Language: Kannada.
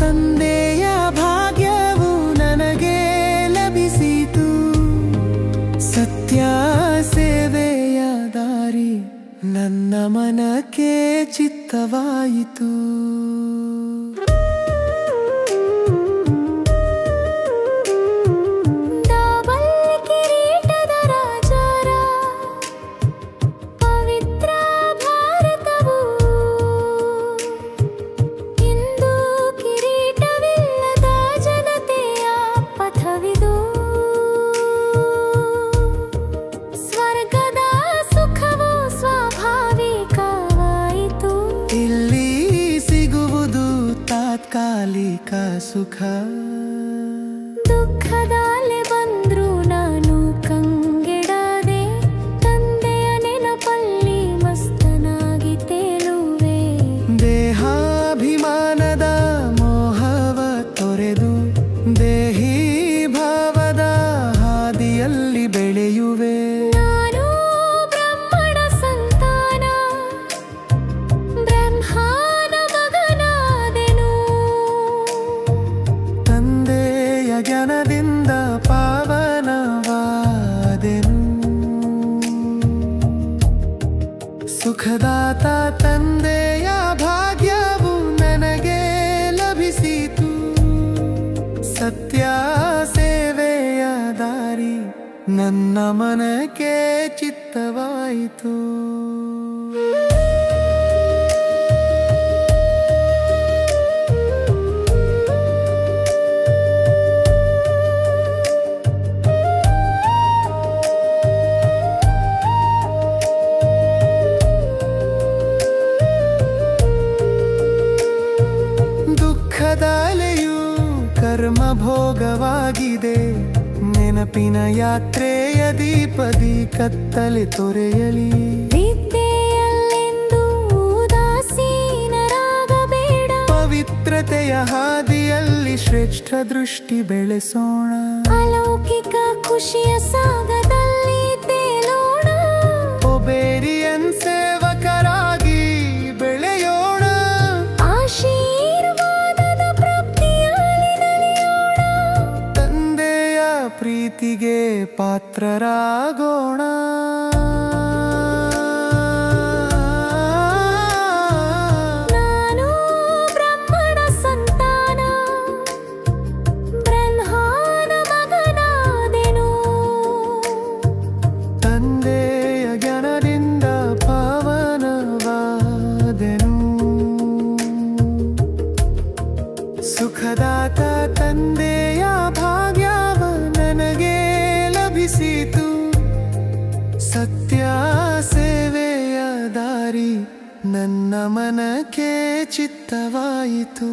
ತಂದೆಯ ಭಾಗ್ಯವು ನನಗೆ ಲಭಿಸಿತು. ಸತ್ಯ ಸೇವೆಯ ದಾರಿ ನನ್ನ ಮನಕ್ಕೆ ಚಿತ್ತವಾಯಿತು. ತಾತ್ಕಾಲಿಕ ಸುಖ, ದುಃಖದಾಲೆ ಬಂದ್ರು ನಾನು ಕಂಗೆಡದೆ, ತಂದೆಯ ನೆನಪಲ್ಲಿ ಮಸ್ತನಾಗಿ ತೇಲುವೆ. ದೇಹಾಭಿಮಾನದ ಮೋಹವ ತೊರೆದು ದೇಹಿ ಭಾವದ ಹಾದಿಯಲ್ಲಿ ಬೆಳೆಯುವೆ. ನಾನು ಬ್ರಹ್ಮಣ ಸಂತಾನ, ಬ್ರಹ್ಮನ ಮಗನಾದೆನು. ತಂದೆಯ ಜ್ಞಾನದಿಂದ ಪಾವನವಾದೆನು. ಸುಖದಾತ ತಂದೆಯ ಭಾಗ್ಯವು ನನಗೆ ಲಭಿಸಿತು. ಸತ್ಯ ಸೇವೆಯ ದಾರಿ ನನ್ನ ಮನಕ್ಕೆ ಚಿತ್ತವಾಯಿತು. ದುಃಖದಾಲೆಯು ಕರ್ಮ ಭೋಗವಾಗಿದೆ. ನೆನಪಿನ ಯಾತ್ರೆಯ ದೀಪದಿ ಕತ್ತಲೆ ತೊರೆಯಲಿ. ವಿದ್ಯೆಯಲ್ಲೆಂದು ಉದಾಸೀನರಾಗಬೇಡ. ಪವಿತ್ರತೆಯ ಹಾದಿಯಲ್ಲಿ ಶ್ರೇಷ್ಠ ದೃಷ್ಟಿ ಬೆಳೆಸೋಣ. ಅಲೌಕಿಕ ಖುಷಿಯ ಸಾಗದಲ್ಲಿ ತೇಲೋಣ. ಒಬೇರಿಯನ್ ಸೇವಕರಾಗಿ ಬೆಳೆಯೋಣ. ಆಶೀರ್ವಾದದ ಪ್ರಾಪ್ತಿಯಲ್ಲಿ ನಲಿಯೋಣ. ತಂದೆಯ ಪ್ರೀತಿಗೆ ಪಾತ್ರರಾಗೋಣ. ನಾನು ಬ್ರಹ್ಮಣ ಸಂತಾನ, ಬ್ರಹ್ಮನ ಮಗನಾದೆನು. ತಂದೆಯ ಜ್ಞಾನದಿಂದ ಪಾವನವಾದೆನು. ಸುಖದಾತ ತಂದೆಯ ಭಾಗ್ಯವ ನನಗೆ ಲಭಿಸಿತು. ಸತ್ಯ ಸೇವೆಯ ದಾರಿ ನನ್ನ ಮನಕ್ಕೆ ಚಿತ್ತವಾಯಿತು.